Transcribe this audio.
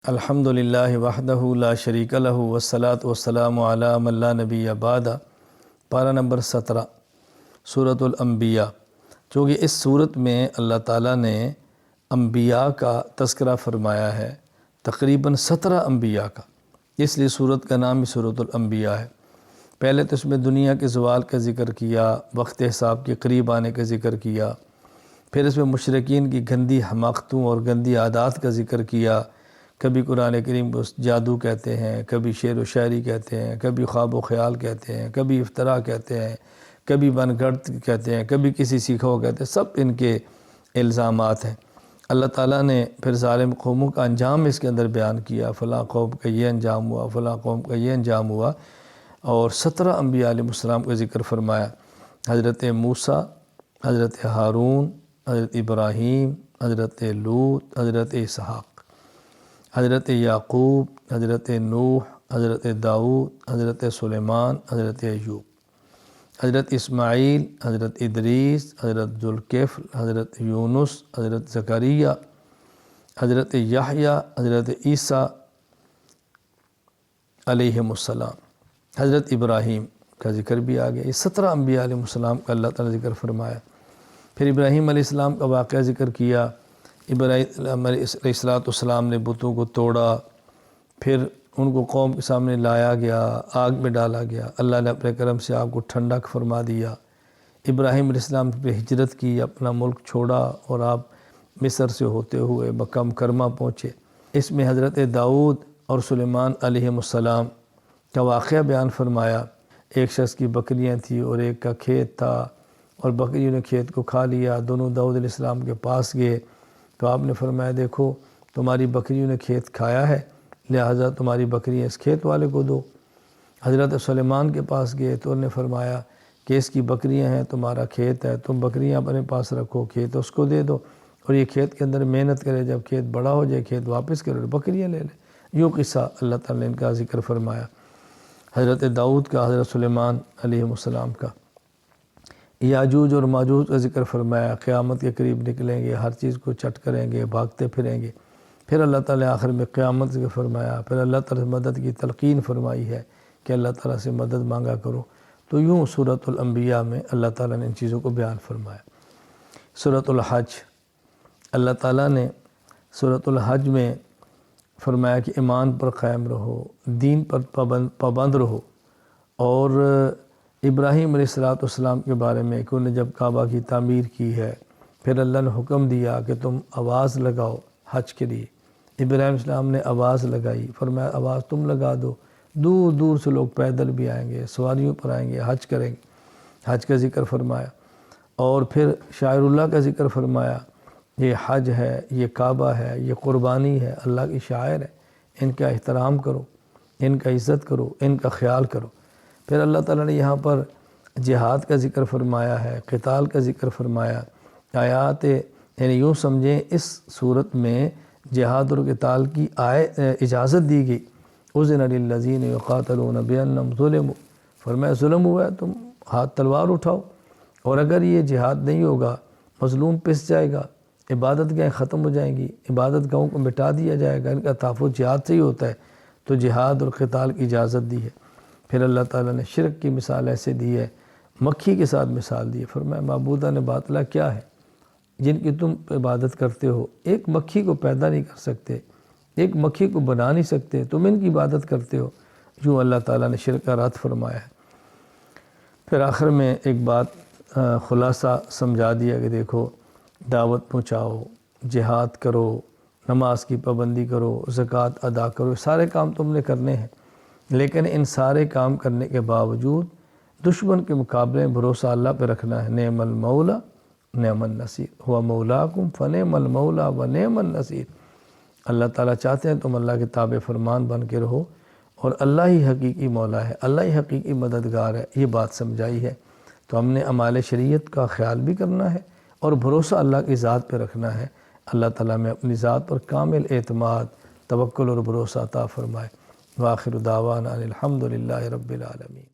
الحمدللہ وحدہ لا شریک لہ والصلاة والسلام علی من لا نبی بعد۔ پارہ نمبر 17 سورۃ الانبیاء۔ چونکہ اس سورت میں اللہ تعالیٰ نے انبیاء کا تذکرہ فرمایا ہے، تقریباً 17 انبیاء کا، اس لیے سورت کا نام ہی سورۃ الانبیاء ہے۔ پہلے تو اس میں دنیا کے زوال کا ذکر کیا، وقت حساب کے قریب آنے کا ذکر کیا، پھر اس میں مشرکین کی گندی حماقتوں اور گندی عادات کا ذکر کیا۔ کبھی قرآن کریم کو جادو کہتے ہیں، کبھی شعر و شاعری کہتے ہیں، کبھی خواب و خیال کہتے ہیں، کبھی افتراء کہتے ہیں، کبھی من گھڑت کہتے ہیں، کبھی کسی سیکھا ہوا کہتے ہیں، سب ان کے الزامات ہیں۔ اللہ تعالیٰ نے پھر ظالم قوموں کا انجام اس کے اندر بیان کیا، فلاں قوم کا یہ انجام ہوا، فلاں قوم کا یہ انجام ہوا، اور 17 انبیاء علیہ السلام کا ذکر فرمایا۔ حضرت موسیٰ، حضرت ہارون، حضرت ابراہیم، حضرت لوط، حضرت اسحاق، حضرت یعقوب، حضرت نوح، حضرت داؤد، حضرت سلیمان، حضرت ایوب، حضرت اسماعیل، حضرت ادریس، حضرت ذوالکفل، حضرت یونس، حضرت زکریا، حضرت یحییٰ، حضرت عیسیٰ علیہم السلام، حضرت ابراہیم کا ذکر بھی آ گیا۔ یہ 17 انبیاء علیہ السلام کا اللہ تعالیٰ نے ذکر فرمایا۔ پھر ابراہیم علیہ السلام کا واقعہ ذکر کیا۔ ابراہیم علیہ السلام نے بتوں کو توڑا، پھر ان کو قوم کے سامنے لایا گیا، آگ میں ڈالا گیا، اللہ نے اپنے کرم سے آگ کو ٹھنڈا فرما دیا۔ ابراہیم علیہ السلام پہ ہجرت کی، اپنا ملک چھوڑا اور آپ مصر سے ہوتے ہوئے مکہ مکرمہ پہنچے۔ اس میں حضرت داؤد اور سلیمان علیہم السلام کا واقعہ بیان فرمایا۔ ایک شخص کی بکریاں تھیں اور ایک کا کھیت تھا، اور بکریوں نے کھیت کو کھا لیا۔ دونوں داؤد علیہ السلام کے پاس گئے تو آپ نے فرمایا، دیکھو تمہاری بکریوں نے کھیت کھایا ہے، لہٰذا تمہاری بکریاں اس کھیت والے کو دو۔ حضرت سلیمان کے پاس گئے تو انہوں نے فرمایا کہ اس کی بکریاں ہیں، تمہارا کھیت ہے، تم بکریاں اپنے پاس رکھو، کھیت اس کو دے دو، اور یہ کھیت کے اندر محنت کرے، جب کھیت بڑا ہو جائے کھیت واپس کرے، بکریاں لے لے۔ یوں قصہ اللہ تعالیٰ نے ان کا ذکر فرمایا، حضرت داؤد کا، حضرت سلیمان علیہ السلام کا۔ یاجوج اور ماجوج کا ذکر فرمایا، قیامت کے قریب نکلیں گے، ہر چیز کو چٹ کریں گے، بھاگتے پھریں گے۔ پھر اللہ تعالیٰ نے آخر میں قیامت ذکر فرمایا، پھر اللہ تعالیٰ سے مدد کی تلقین فرمائی ہے کہ اللہ تعالیٰ سے مدد مانگا کرو۔ تو یوں سورۃ الانبیاء میں اللہ تعالیٰ نے ان چیزوں کو بیان فرمایا۔ سورۃ الحج، اللہ تعالیٰ نے سورۃ الحج میں فرمایا کہ ایمان پر قائم رہو، دین پر پابند رہو، اور ابراہیم علیہ السلام کے بارے میں کہ انہوں نے جب کعبہ کی تعمیر کی ہے، پھر اللہ نے حکم دیا کہ تم آواز لگاؤ حج کے لیے۔ ابراہیم علیہ السلام نے آواز لگائی، فرمایا آواز تم لگا دو، دور دور سے لوگ پیدل بھی آئیں گے، سواریوں پر آئیں گے، حج کریں گے۔ حج کا ذکر فرمایا، اور پھر شاعر اللہ کا ذکر فرمایا۔ یہ حج ہے، یہ کعبہ ہے، یہ قربانی ہے، اللہ کی شاعر ہے، ان کا احترام کرو، ان کا عزت کرو، ان کا خیال کرو۔ پھر اللہ تعالیٰ نے یہاں پر جہاد کا ذکر فرمایا ہے، قتال کا ذکر فرمایا۔ آیات یعنی یوں سمجھیں اس صورت میں جہاد اور قتال کی اجازت دی گئی۔ اذن للذین یقاتلون بانہم ظلموا، فرمایا ظلم ہوا ہے، تم ہاتھ تلوار اٹھاؤ، اور اگر یہ جہاد نہیں ہوگا، مظلوم پس جائے گا، عبادت گاہیں ختم ہو جائیں گی، عبادت گاہوں کو مٹا دیا جائے گا، ان کا تحفظ جہاد سے ہی ہوتا ہے، تو جہاد اور قتال کی اجازت دی ہے۔ پھر اللہ تعالیٰ نے شرک کی مثال ایسے دی ہے، مکھی کے ساتھ مثال دی ہے، فرمایا معبودان باطلہ کیا ہے جن کی تم عبادت کرتے ہو، ایک مکھی کو پیدا نہیں کر سکتے، ایک مکھی کو بنا نہیں سکتے، تم ان کی عبادت کرتے ہو۔ یوں اللہ تعالیٰ نے شرک کا رد فرمایا ہے۔ پھر آخر میں ایک بات خلاصہ سمجھا دیا کہ دیکھو دعوت پہنچاؤ، جہاد کرو، نماز کی پابندی کرو، زکوٰۃ ادا کرو، سارے کام تم نے کرنے ہیں، لیکن ان سارے کام کرنے کے باوجود دشمن کے مقابلے میں بھروسہ اللہ پہ رکھنا ہے۔ نعم المولا نعم النصیر ہوا مولاکم فنعم المولا و نعم النصیر۔ اللہ تعالیٰ چاہتے ہیں تم اللہ کے تابع فرمان بن کے رہو، اور اللہ ہی حقیقی مولا ہے، اللہ ہی حقیقی مددگار ہے، یہ بات سمجھائی ہے۔ تو ہم نے اعمال شریعت کا خیال بھی کرنا ہے اور بھروسہ اللہ کی ذات پہ رکھنا ہے۔ اللہ تعالیٰ میں اپنی ذات پر کامل اعتماد، توکل اور بھروسہ عطا فرمائے۔ وآخر دعوانا الحمدللہ رب العالمین۔